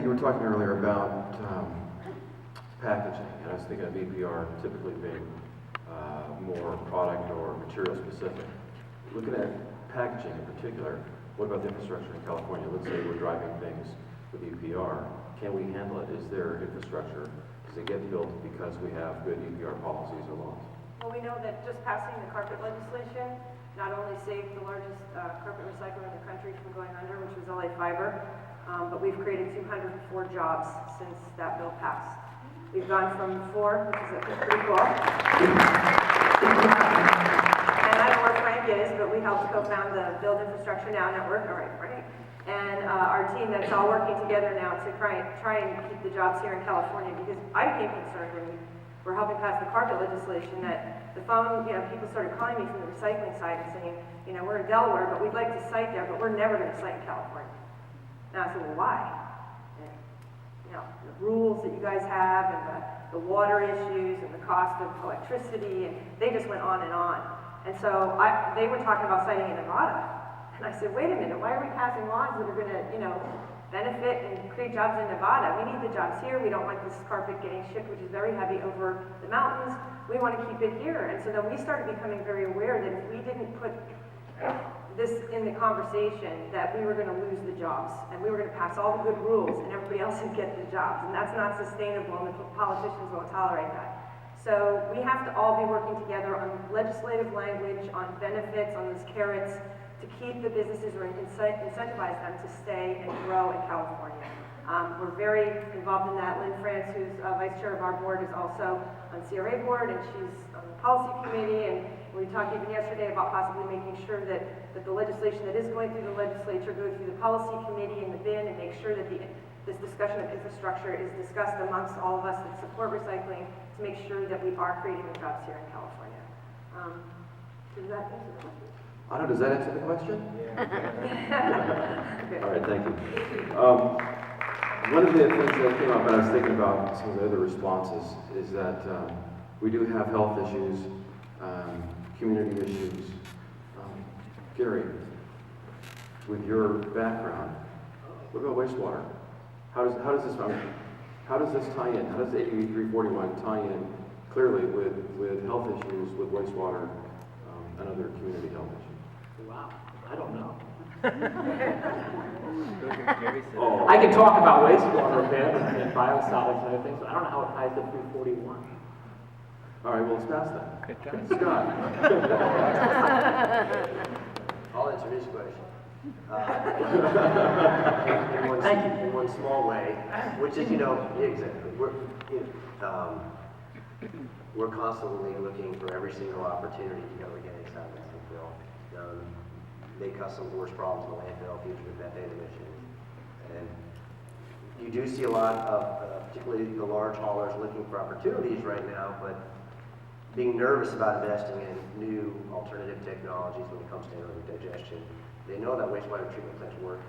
you were talking earlier about packaging, and I was thinking of EPR typically being more product or material specific. Looking at packaging in particular, what about the infrastructure in California? Let's say we're driving things with EPR. Can we handle it? Is there infrastructure? Does it get built because we have good EPR policies or laws? Well, we know that just passing the carpet legislation not only saved the largest carpet recycler in the country from going under, which was LA Fiber, but we've created 204 jobs since that bill passed. We've gone from 4, which is pretty cool. And I don't know where Frank is, but we helped co-found the Build Infrastructure Now network. All right, Frank. And our team that's all working together now to try and keep the jobs here in California, because I became concerned when we were helping pass the carpet legislation that the phone, people started calling me from the recycling side and saying, we're in Delaware, but we'd like to site there, but we're never going to site in California. And I said, well, why? And, the rules that you guys have and the water issues and the cost of electricity, and they just went on and on. And so they were talking about siting in Nevada. And I said, wait a minute, why are we passing laws that are going to, benefit and create jobs in Nevada? We need the jobs here. We don't want this carpet getting shipped, which is very heavy, over the mountains. We want to keep it here. And so then we started becoming very aware that if we didn't put this in the conversation, that we were going to lose the jobs, and we were going to pass all the good rules, and everybody else would get the jobs. And that's not sustainable, and the politicians won't tolerate that. So we have to all be working together on legislative language, on benefits, on those carrots, to keep the businesses or incentivize them to stay and grow in California. We're very involved in that. Lynn France, who's vice chair of our board, is also on CRRA board, and she's on the policy committee, and we talked even yesterday about possibly making sure that the legislation that is going through the legislature goes through the policy committee and the bin, and make sure that this discussion of infrastructure is discussed amongst all of us that support recycling to make sure that we are creating the jobs here in California. Does that answer the question? Anna, does that answer the question? Yeah. Okay. All right, thank you. One of the things that came up, and I was thinking about some of the other responses, is that we do have health issues, community issues. Gary, with your background, what about wastewater? How does this tie in? How does HEIDI 341 tie in clearly with health issues, with wastewater, and other community health issues? Wow, I don't know. Oh. I can talk about wastewater a bit and biosolids and other things, but I don't know how it ties to 341. All right, well, let's pass that. Good job. Scott. I'll answer his question. Thank you. In one small way, which is, exactly. We're constantly looking for every single opportunity to go against that landfill. Make us some of the worst problems in the landfill, future methane emissions. And you do see a lot of, particularly the large haulers, looking for opportunities right now, but being nervous about investing in new alternative technologies when it comes to anaerobic digestion. They know that wastewater treatment plants work.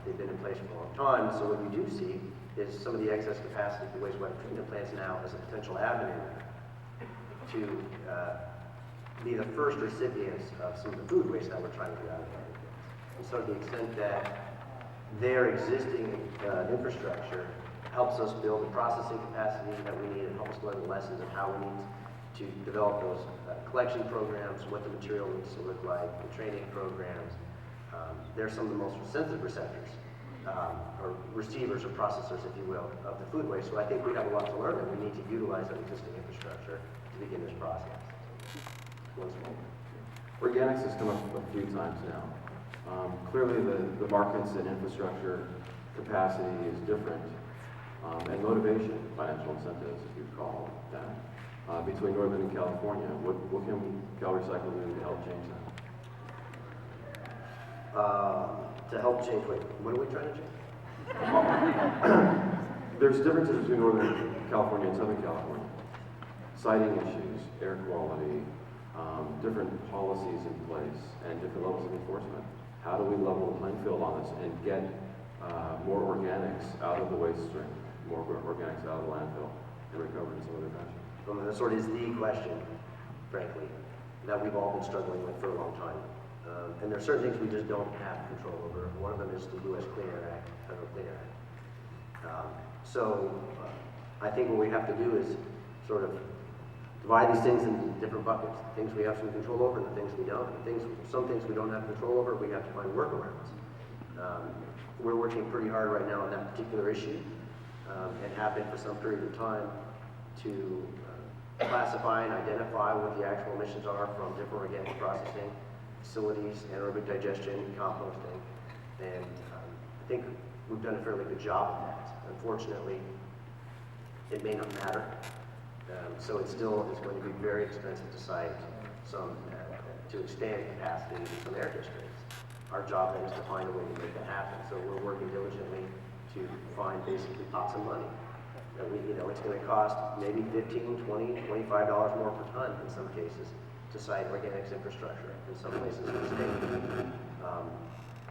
They've been in place for a long time, so what you do see is some of the excess capacity for wastewater treatment plants now as a potential avenue to be the first recipients of some of the food waste that we're trying to get out of landfills. And so to the extent that their existing infrastructure helps us build the processing capacity that we need and help us learn the lessons of how we need to develop those collection programs, what the material needs to look like, the training programs. They're some of the most sensitive receptors, or receivers or processors, if you will, of the food waste. So I think we have a lot to learn, and we need to utilize that existing infrastructure to begin this process. Organics has come up a few times now. Clearly the markets and infrastructure capacity is different, and motivation, financial incentives, if you call that, between Northern and California. What can CalRecycle do to help change that? To help change, what are we trying to change? There's differences between Northern California and Southern California. Siting issues, air quality, different policies in place, and different levels of enforcement. How do we level the playing field on this and get more organics out of the waste stream, more organics out of the landfill, and recover in some other fashion? Well, that sort of is the question, frankly, that we've all been struggling with for a long time. And there are certain things we just don't have control over. One of them is the U.S. Clean Air Act, Federal Clean Air Act. I think what we have to do is sort of divide these things into different buckets. The things we have some control over and the things we don't. Some things we don't have control over, we have to find workarounds. We're working pretty hard right now on that particular issue and have been for some period of time to classify and identify what the actual emissions are from different organic processing facilities, anaerobic digestion, composting, and I think we've done a fairly good job of that. Unfortunately, it may not matter. So it still is going to be very expensive to site some, to expand capacity in some air districts. Our job then is to find a way to make that happen. So we're working diligently to find basically pots of money. That it's going to cost maybe $15, $20, $25 more per ton in some cases to site organics infrastructure, in some places in the state.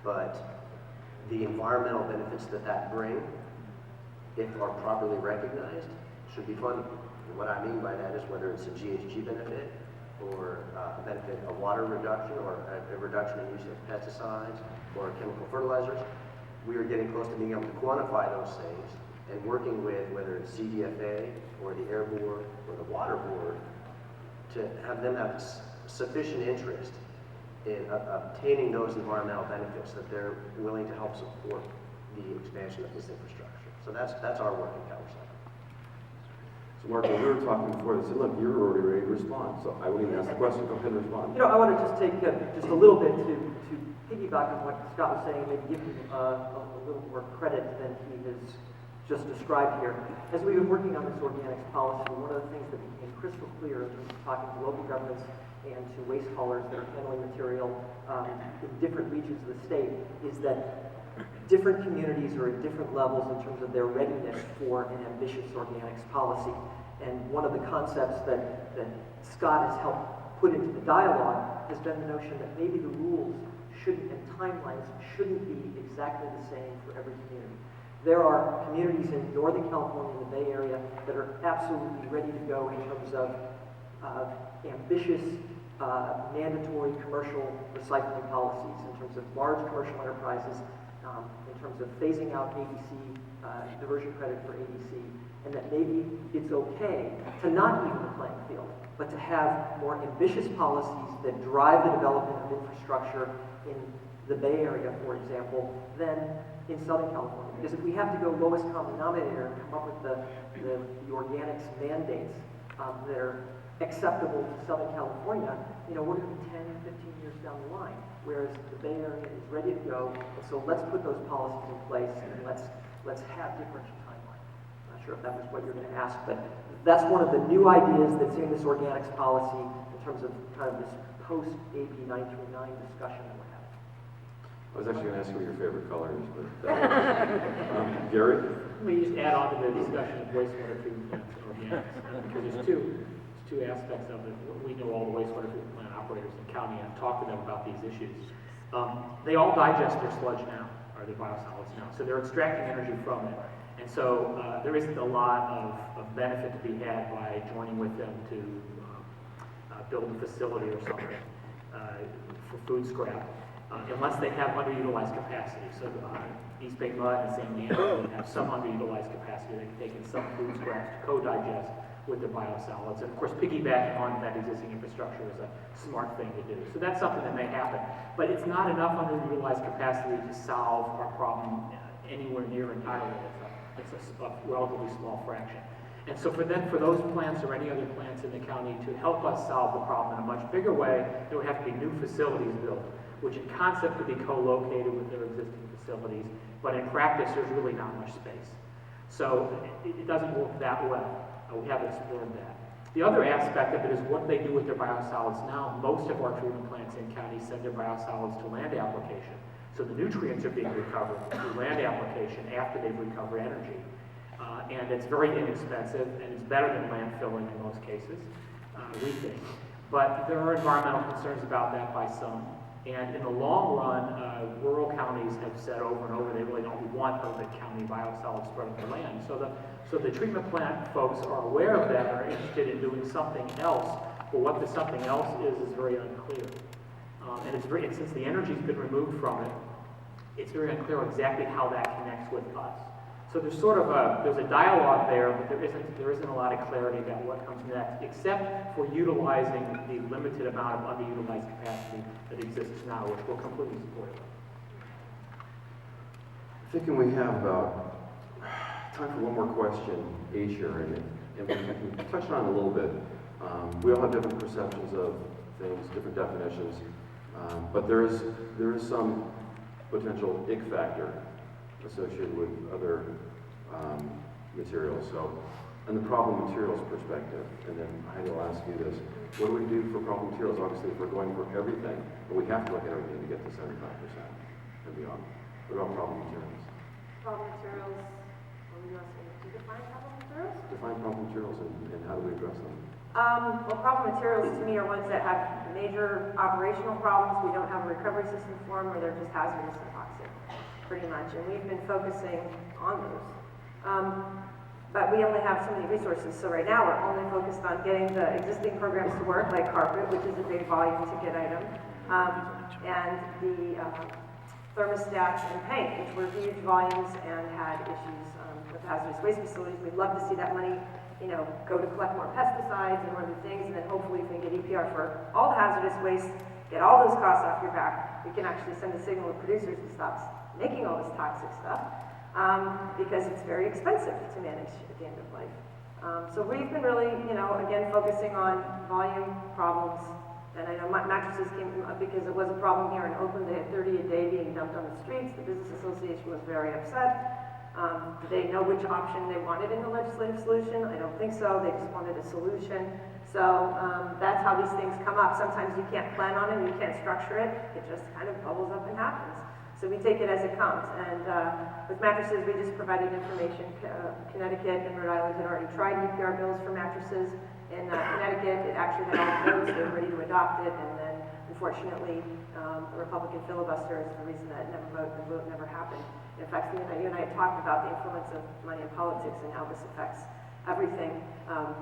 But the environmental benefits that bring, if are properly recognized, should be funded. And what I mean by that is whether it's a GHG benefit or a benefit of water reduction or a reduction in use of pesticides or chemical fertilizers, we are getting close to being able to quantify those things and working with whether it's CDFA or the Air Board or the Water Board to have them have sufficient interest in obtaining those environmental benefits that they're willing to help support the expansion of this infrastructure. So that's our work in CalRecycle. So Mark, when we were talking before, they said, look, you're already ready to respond. So I wouldn't even ask the question, go ahead and respond. I want to just take just a little bit to piggyback on what Scott was saying, maybe give him a little more credit than he has just described here. As we've been working on this organics policy, one of the things that became crystal clear in talking to local governments and to waste haulers that are handling material in different regions of the state is that different communities are at different levels in terms of their readiness for an ambitious organics policy. And one of the concepts that Scott has helped put into the dialogue has been the notion that maybe the rules shouldn't and timelines shouldn't be exactly the same for every community. There are communities in Northern California, the Bay Area, that are absolutely ready to go in terms of ambitious mandatory commercial recycling policies, in terms of large commercial enterprises, in terms of phasing out ADC, diversion credit for ADC, and that maybe it's okay to not even the playing field, but to have more ambitious policies that drive the development of infrastructure in the Bay Area, for example, than in Southern California. Because if we have to go lowest common denominator and come up with the organics mandates that are acceptable to Southern California, we're going to be 10, 15 years down the line, whereas the Bay Area is ready to go. And so let's put those policies in place and let's have differential timelines. I'm not sure if that was what you're going to ask, but that's one of the new ideas that's in this organics policy in terms of kind of this post-AB 939 discussion that we're having. I was actually going to ask you what your favorite color is, but Gary? Let me just add on to the discussion of wastewater treatment plants and organics, because there's two aspects of it. We know all the wastewater treatment plant operators in the county and talk to them about these issues. They all digest their sludge now, or their biosolids now, so they're extracting energy from it. And so there isn't a lot of benefit to be had by joining with them to build a facility or something for food scrap. Unless they have underutilized capacity. So East Bay Mud and San Diego have some underutilized capacity. They can take in some food scraps to co-digest with their biosolids. And of course, piggybacking on that existing infrastructure is a smart thing to do. So that's something that may happen. But it's not enough underutilized capacity to solve our problem anywhere near entirely. It's a relatively small fraction. And so for those plants or any other plants in the county to help us solve the problem in a much bigger way, there would have to be new facilities built, which in concept could be co-located with their existing facilities, but in practice there's really not much space. So it doesn't work that well. We haven't explored that. The other aspect of it is what they do with their biosolids now. Most of our treatment plants in counties send their biosolids to land application. So the nutrients are being recovered through land application after they've recovered energy. And it's very inexpensive, and it's better than landfilling in most cases, we think. But there are environmental concerns about that by some. And in the long run, rural counties have said over and over they really don't want urban county biosolids spread on the land. So the treatment plant folks are aware of that and are interested in doing something else. But what the something else is very unclear. And since the energy's been removed from it, it's very unclear exactly how that connects with us. So there's sort of there's a dialogue there, but there isn't a lot of clarity about what comes next, except for utilizing the limited amount of underutilized capacity that exists now, which we're completely supportive of. Thinking we have time for one more question, Asia, and we touched on it a little bit. We all have different perceptions of things, different definitions, but there is some potential ick factor associated with other materials. So, and the problem materials perspective, and then Heidi will ask you this: what do we do for problem materials? Obviously, if we're going for everything, but we have to look at everything to get to 75% and beyond. What about problem materials? Problem materials, what do you want to say? Do you define problem materials? Define problem materials and how do we address them? Well, problem materials to me are ones that have major operational problems. We don't have a recovery system for them, or they're just hazardous and toxic, pretty much. And we've been focusing on those. But we only have so many resources. So right now we're only focused on getting the existing programs to work, like carpet, which is a big volume ticket item, and the thermostats and paint, which were huge volumes and had issues with hazardous waste facilities. We'd love to see that money, go to collect more pesticides and other things, and then hopefully if we can get EPR for all the hazardous waste, get all those costs off your back, we can actually send a signal to producers to stop making all this toxic stuff, because it's very expensive to manage at the end of life. So we've been really, again, focusing on volume problems. And I know mattresses came up because it was a problem here in Oakland. They had 30 a day being dumped on the streets. The Business Association was very upset. They know which option they wanted in the legislative solution. I don't think so. They just wanted a solution. So that's how these things come up. Sometimes you can't plan on it, you can't structure it. It just kind of bubbles up and happens. So we take it as it comes. And with mattresses, we just provided information. Connecticut and Rhode Island had already tried EPR bills for mattresses. In Connecticut, it actually had all the votes. They were ready to adopt it. And then, unfortunately, the Republican filibuster is the reason that the vote never happened. In fact, you and I had talked about the influence of money in politics and how this affects everything.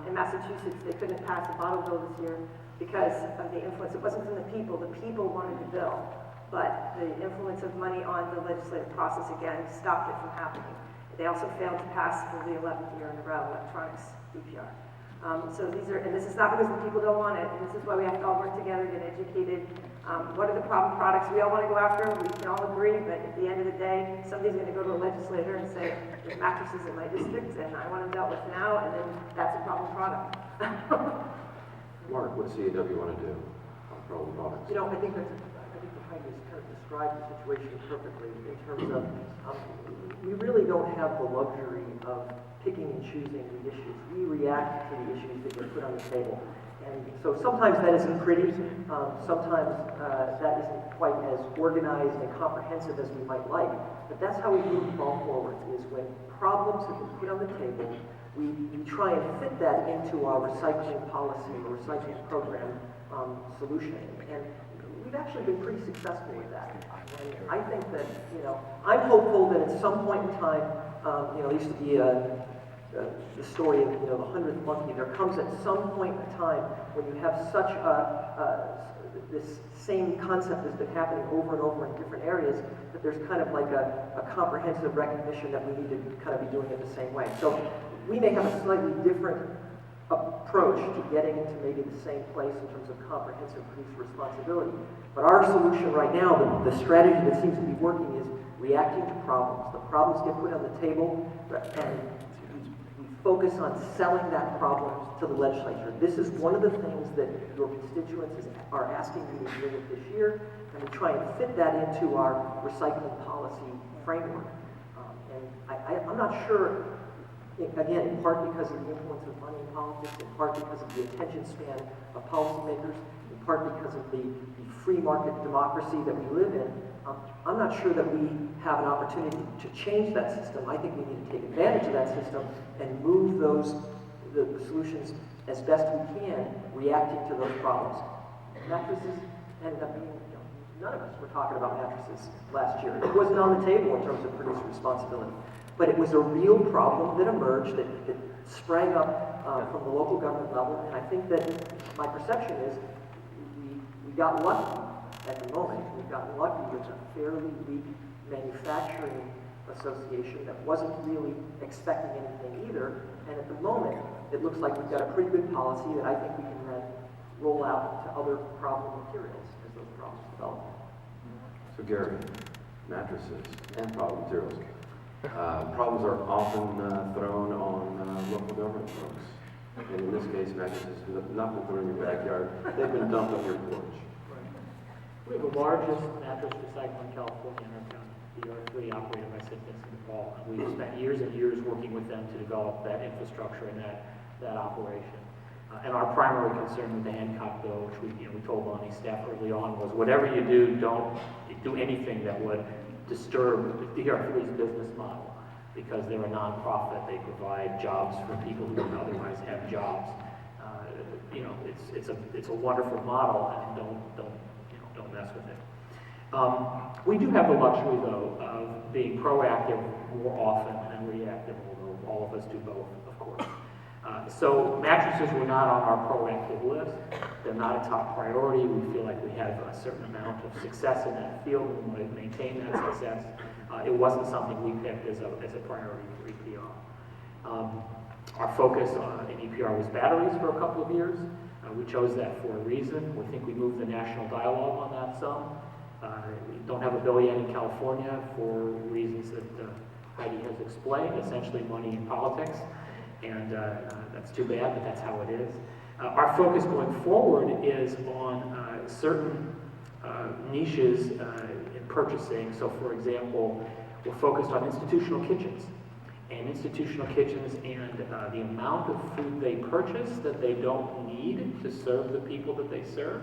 In Massachusetts, they couldn't pass a bottle bill this year because of the influence. It wasn't from the people. The people wanted the bill. But the influence of money on the legislative process, again, stopped it from happening. They also failed to pass for the 11th year in a row electronics EPR. So and this is not because the people don't want it, and this is why we have to all work together, get educated. What are the problem products we all want to go after? We can all agree, but at the end of the day, somebody's going to go to a legislator and say, there's mattresses in my district, and I want them dealt with now, and then that's a problem product. Mark, what does CAW want to do on problem products? I think the Heidi has kind of described the situation perfectly in terms of we really don't have the luxury of picking and choosing the issues. We react to the issues that get put on the table. And so sometimes that isn't pretty. Sometimes that isn't quite as organized and comprehensive as we might like. But that's how we move the ball forward, is when problems have been put on the table, we try and fit that into our recycling policy or recycling program solution. And we've actually been pretty successful with that. And I think that, I'm hopeful that at some point in time, there used to be the story of, the 100th monkey. There comes at some point in time when you have such this same concept has been happening over and over in different areas, that there's kind of like a comprehensive recognition that we need to kind of be doing it the same way. So we may have a slightly different approach to getting into maybe the same place in terms of comprehensive producer responsibility. But our solution right now, the strategy that seems to be working, is reacting to problems. The problems get put on the table, and we focus on selling that problem to the legislature. This is one of the things that your constituents are asking you to deal with this year, and we try and fit that into our recycling policy framework. I'm not sure, again, in part because of the influence of money in politics, in part because of the attention span of policymakers, in part because of the free market democracy that we live in. I'm not sure that we have an opportunity to change that system. I think we need to take advantage of that system and move the solutions as best we can, reacting to those problems. Mattresses ended up being, none of us were talking about mattresses last year. It wasn't on the table in terms of producer responsibility. But it was a real problem that emerged, that sprang up from the local government level, and I think that my perception is we got lucky at the moment. We've gotten lucky with a fairly weak manufacturing association that wasn't really expecting anything either. And at the moment, it looks like we've got a pretty good policy that I think we can then roll out to other problem materials as those problems develop. So Gary, mattresses and problem materials. Problems are often thrown on local government folks. And in this case, mattresses have not been thrown in your backyard. They've been dumped on your porch. We have the largest mattress recycler in California in our county, DR3, operated by St. Vincent de Paul. And we've spent years and years working with them to develop that infrastructure and that operation. And our primary concern with the Hancock bill, which we told Lonnie's staff early on, was whatever you do, don't do anything that would disturb DR3's business model, because they're a nonprofit. They provide jobs for people who would otherwise have jobs. It's a wonderful model, and don't mess with it. We do have the luxury, though, of being proactive more often than reactive, although all of us do both, of course. So mattresses were not on our proactive list. They're not a top priority. We feel like we have a certain amount of success in that field, and we want to maintain that success. It wasn't something we picked as a priority for EPR. Our focus in EPR was batteries for a couple of years. We chose that for a reason. We think we moved the national dialogue on that some. We don't have a bill yet in California for reasons that Heidi has explained, essentially money in politics. And that's too bad, but that's how it is. Our focus going forward is on certain niches in purchasing. So, for example, we're focused on institutional kitchens. And institutional kitchens and the amount of food they purchase that they don't need to serve the people that they serve.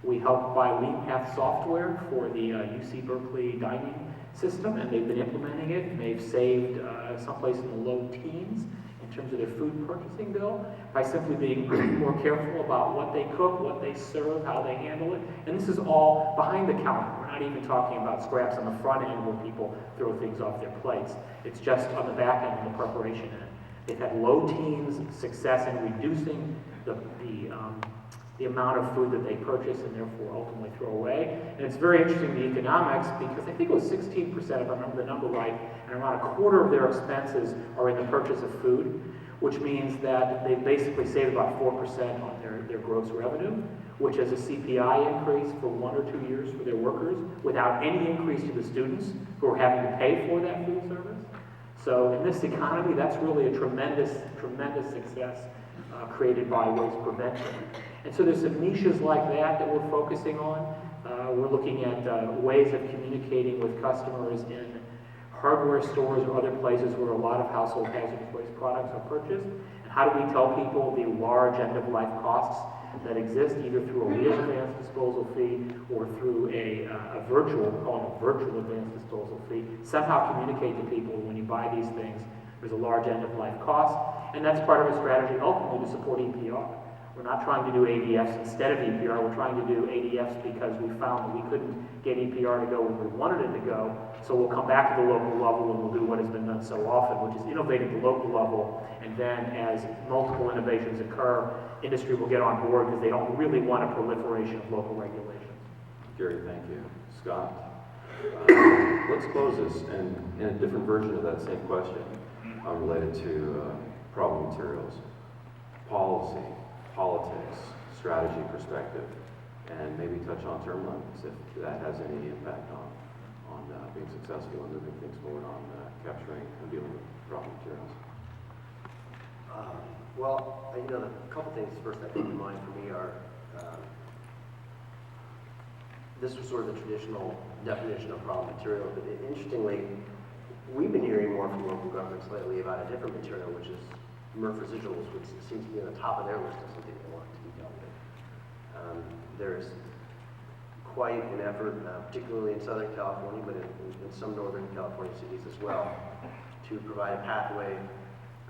We helped buy LeanPath software for the UC Berkeley dining system, and they've been implementing it, and they've saved someplace in the low teens in terms of their food purchasing bill by simply being more careful about what they cook, what they serve, how they handle it. And this is all behind the counter. We're not even talking about scraps on the front end where people throw things off their plates. It's just on the back end and the preparation end. They've had low teens success in reducing the amount of food that they purchase and therefore ultimately throw away. And it's very interesting, the economics, because I think it was 16%, if I remember the number right, and around a quarter of their expenses are in the purchase of food, which means that they basically save about 4% on their gross revenue, which is a CPI increase for 1 or 2 years for their workers, without any increase to the students who are having to pay for that food service. So in this economy, that's really a tremendous, tremendous success created by waste prevention. And so there's some niches like that we're focusing on. We're looking at ways of communicating with customers in hardware stores or other places where a lot of household hazardous waste products are purchased. And how do we tell people the large end-of-life costs that exist, either through a real advanced disposal fee or through a virtual, we're calling it virtual advanced disposal fee, somehow communicate to people when you buy these things, there's a large end-of-life cost. And that's part of a strategy ultimately to support EPR. We're not trying to do ADFs instead of EPR. We're trying to do ADFs because we found that we couldn't get EPR to go where we wanted it to go. So we'll come back to the local level and we'll do what has been done so often, which is innovate at the local level. And then as multiple innovations occur, industry will get on board because they don't really want a proliferation of local regulations. Gary, thank you. Scott, let's close this in a different version of that same question related to problem materials, policy, politics, strategy perspective, and maybe touch on term limits if that has any impact on being successful and moving things forward on capturing and dealing with problem materials. Well, the couple things first that come to mind for me are, this was sort of the traditional definition of problem material, but interestingly, we've been hearing more from local governments lately about a different material, which is MRF residuals, which seems to be on the top of their list of something they want to be dealt with. There's quite an effort, particularly in Southern California, but in some Northern California cities as well, to provide a pathway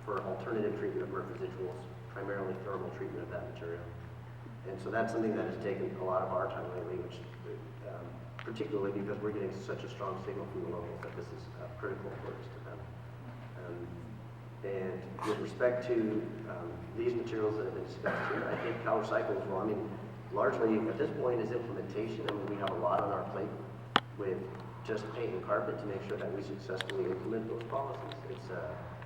for alternative treatment of MRF residuals, primarily thermal treatment of that material. And so that's something that has taken a lot of our time lately, which particularly because we're getting such a strong signal from the locals that this is critical importance to them. And with respect to these materials that have been discussed here, I think CalRecycle as well. Largely at this point is implementation. We have a lot on our plate with just paint and carpet to make sure that we successfully implement those policies.